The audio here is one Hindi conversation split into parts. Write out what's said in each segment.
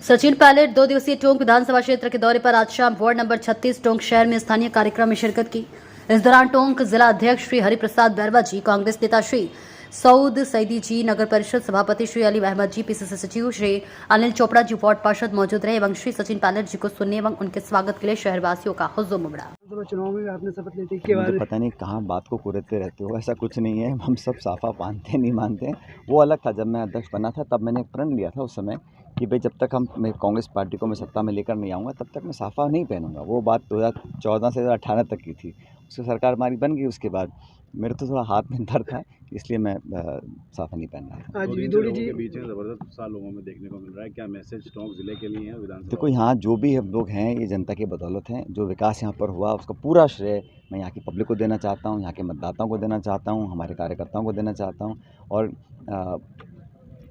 सचिन पायलट 2 दिवसीय टोंक विधानसभा क्षेत्र के दौरे पर आज शाम वार्ड नंबर 36 टोंक शहर में स्थानीय कार्यक्रम में शिरकत की। इस दौरान टोंक जिला अध्यक्ष श्री हरिप्रसाद बैरवा जी, कांग्रेस नेता श्री सऊद सईदी जी, नगर परिषद सभापति श्री अली अहमद जी, पीसीसी सचिव श्री अनिल चोपड़ा जी, वार्ड पार्षद मौजूद रहे एवं श्री सचिन पायलट जी को सुनने एवं उनके स्वागत के लिए शहरवासियों का हुजूम उमड़ा। चुनाव में आपने शपथ ली थी के बाद पता नहीं कहाँ बात को कुरेदते रहते हो, ऐसा कुछ नहीं है। हम सब साफा मानते हैं, नहीं मानते हैं, वो अलग था। जब मैं अध्यक्ष बना था तब मैंने एक प्रण लिया था उस समय कि भाई जब तक मैं कांग्रेस पार्टी को मैं सत्ता में लेकर नहीं आऊँगा तब तक मैं साफा नहीं पहनूंगा। वो बात 2014 से 2018 तक की थी। उससे सरकार हमारी बन गई। उसके बाद मेरे तो थोड़ा हाथ में दर्द था, इसलिए मैं साफा नहीं पहन रहा था। आज विदोड़ी जी के बीच में ज़बरदस्त उत्साह लोगों में देखने को मिल रहा है। क्या मैसेज टोंक जिले के लिए है विधानसभा? देखो, यहाँ जो भी लोग हैं ये जनता की बदौलत हैं। जो विकास यहाँ पर हुआ उसका पूरा श्रेय मैं यहाँ की पब्लिक को देना चाहता हूँ, यहाँ के मतदाताओं को देना चाहता हूँ, हमारे कार्यकर्ताओं को देना चाहता हूँ। और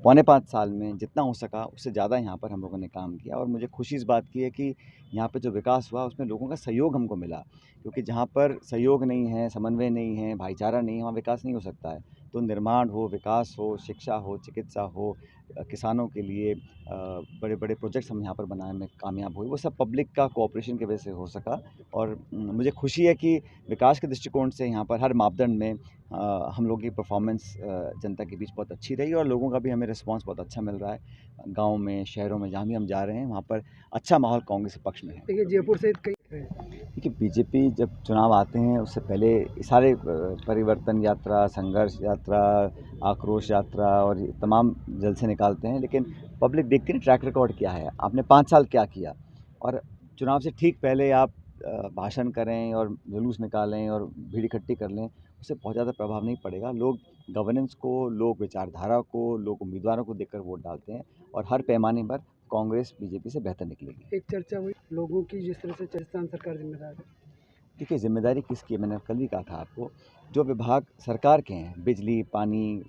पौने 5 साल में जितना हो सका उससे ज़्यादा यहाँ पर हम लोगों ने काम किया। और मुझे खुशी इस बात की है कि यहाँ पे जो विकास हुआ उसमें लोगों का सहयोग हमको मिला, क्योंकि जहाँ पर सहयोग नहीं है, समन्वय नहीं है, भाईचारा नहीं है, वहाँ विकास नहीं हो सकता है। तो निर्माण हो, विकास हो, शिक्षा हो, चिकित्सा हो, किसानों के लिए बड़े बड़े प्रोजेक्ट्स हम यहाँ पर बनाने में कामयाब हुए। वो सब पब्लिक का कोऑपरेशन की वजह से हो सका। और मुझे खुशी है कि विकास के दृष्टिकोण से यहाँ पर हर मापदंड में हम लोगों की परफॉर्मेंस जनता के बीच बहुत अच्छी रही और लोगों का भी हमें रिस्पांस बहुत अच्छा मिल रहा है। गाँव में, शहरों में, जहाँ भी हम जा रहे हैं वहाँ पर अच्छा माहौल कांग्रेस के पक्ष में है। देखिए जयपुर से कई देखिए, बीजेपी जब चुनाव आते हैं उससे पहले सारे परिवर्तन यात्रा, संघर्ष यात्रा, आक्रोश यात्रा और ये तमाम जलसे निकालते हैं, लेकिन पब्लिक देखती है ट्रैक रिकॉर्ड क्या है, आपने 5 साल क्या किया। और चुनाव से ठीक पहले आप भाषण करें और जुलूस निकालें और भीड़ इकट्ठी कर लें, उससे बहुत ज़्यादा प्रभाव नहीं पड़ेगा। लोग गवर्नेंस को, लोग विचारधारा को, लोग उम्मीदवारों को देखकर वोट डालते हैं और हर पैमाने पर कांग्रेस बीजेपी से बेहतर निकलेगी। एक चर्चा हुई लोगों की जिस तरह से राजस्थान सरकार जिम्मेदार है। देखिए, जिम्मेदारी किसकी है? मैंने कल भी कहा था आपको, जो विभाग सरकार के हैं, बिजली, पानी,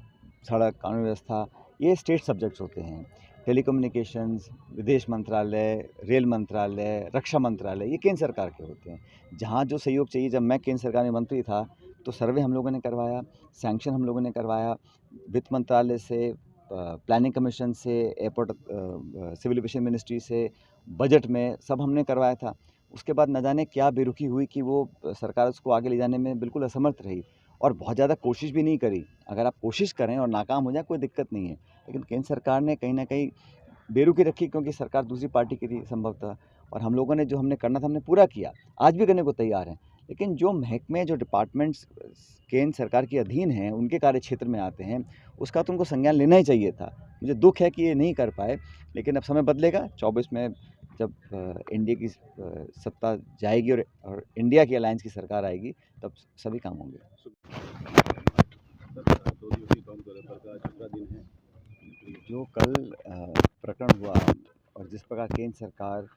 सड़क, कानून व्यवस्था, ये स्टेट सब्जेक्ट्स होते हैं। टेलीकम्युनिकेशंस, विदेश मंत्रालय, रेल मंत्रालय, रक्षा मंत्रालय, ये केंद्र सरकार के होते हैं। जहाँ जो सहयोग चाहिए, जब मैं केंद्र सरकार में मंत्री था तो सर्वे हम लोगों ने करवाया, सैंक्शन हम लोगों ने करवाया, वित्त मंत्रालय से, प्लानिंग कमीशन से, एयरपोर्ट सिविल एविएशन मिनिस्ट्री से, बजट में सब हमने करवाया था। उसके बाद न जाने क्या बेरुखी हुई कि वो सरकार उसको आगे ले जाने में बिल्कुल असमर्थ रही और बहुत ज़्यादा कोशिश भी नहीं करी। अगर आप कोशिश करें और नाकाम हो जाए कोई दिक्कत नहीं है, लेकिन केंद्र सरकार ने कहीं न कहीं बेरुखी रखी, क्योंकि सरकार दूसरी पार्टी की थी संभवतः। और हम लोगों ने जो हमने करना था हमने पूरा किया, आज भी करने को तैयार हैं। लेकिन जो महकमे, जो डिपार्टमेंट्स केंद्र सरकार के अधीन हैं, उनके कार्य क्षेत्र में आते हैं, उसका तो उनको संज्ञान लेना ही चाहिए था। मुझे दुःख है कि ये नहीं कर पाए, लेकिन अब समय बदलेगा। 24 में जब एनडीए की सत्ता जाएगी और इंडिया की अलायंस की सरकार आएगी, तब सभी काम होंगे। 2 दिवसीय टोंक दौरे पर का दूसरा दिन है। जो कल प्रकरण हुआ और जिस प्रकार केंद्र सरकार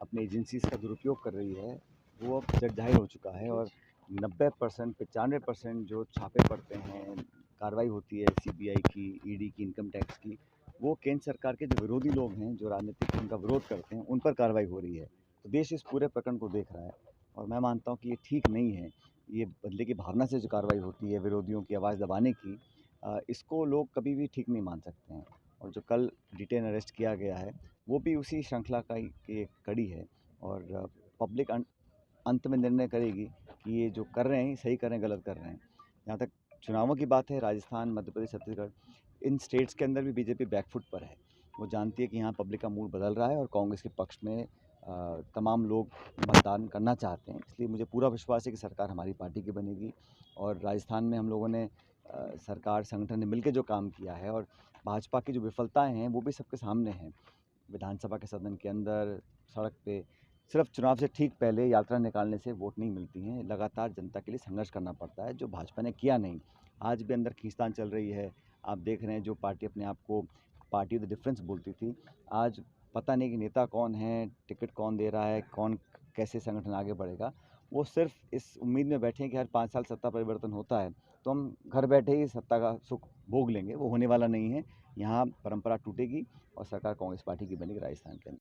अपनी एजेंसीज का दुरुपयोग कर रही है, वो अब जग जाहिर हो चुका है। और 90%, 95% जो छापे पड़ते हैं, कार्रवाई होती है सीबीआई की, ईडी की, इनकम टैक्स की, वो केंद्र सरकार के जो विरोधी लोग हैं, जो राजनीतिक उनका विरोध करते हैं, उन पर कार्रवाई हो रही है। तो देश इस पूरे प्रकरण को देख रहा है और मैं मानता हूँ कि ये ठीक नहीं है। ये बदले की भावना से जो कार्रवाई होती है, विरोधियों की आवाज़ दबाने की, इसको लोग कभी भी ठीक नहीं मान सकते हैं। और जो कल डिटेन अरेस्ट किया गया है, वो भी उसी श्रृंखला का ही की एक कड़ी है। और पब्लिक अंत में निर्णय करेगी कि ये जो कर रहे हैं सही कर रहे हैं, गलत कर रहे हैं। जहाँ तक चुनावों की बात है, राजस्थान, मध्य प्रदेश, छत्तीसगढ़, इन स्टेट्स के अंदर भी बीजेपी बैकफुट पर है। वो जानती है कि यहाँ पब्लिक का मूड बदल रहा है और कांग्रेस के पक्ष में तमाम लोग मतदान करना चाहते हैं। इसलिए मुझे पूरा विश्वास है कि सरकार हमारी पार्टी की बनेगी। और राजस्थान में हम लोगों ने सरकार, संगठन ने मिलकर जो काम किया है और भाजपा की जो विफलताएं हैं वो भी सबके सामने हैं। विधानसभा के सदन के अंदर, सड़क पे, सिर्फ चुनाव से ठीक पहले यात्रा निकालने से वोट नहीं मिलती हैं। लगातार जनता के लिए संघर्ष करना पड़ता है, जो भाजपा ने किया नहीं। आज भी अंदर खींचतान चल रही है। आप देख रहे हैं, जो पार्टी अपने आप को पार्टी ऑफ द डिफरेंस बोलती थी, आज पता नहीं कि नेता कौन है, टिकट कौन दे रहा है, कौन कैसे संगठन आगे बढ़ेगा। वो सिर्फ इस उम्मीद में बैठे हैं कि हर 5 साल सत्ता परिवर्तन होता है तो हम घर बैठे ही सत्ता का सुख भोग लेंगे। वो होने वाला नहीं है। यहाँ परंपरा टूटेगी और सरकार कांग्रेस पार्टी की बनेगी राजस्थान के अंदर।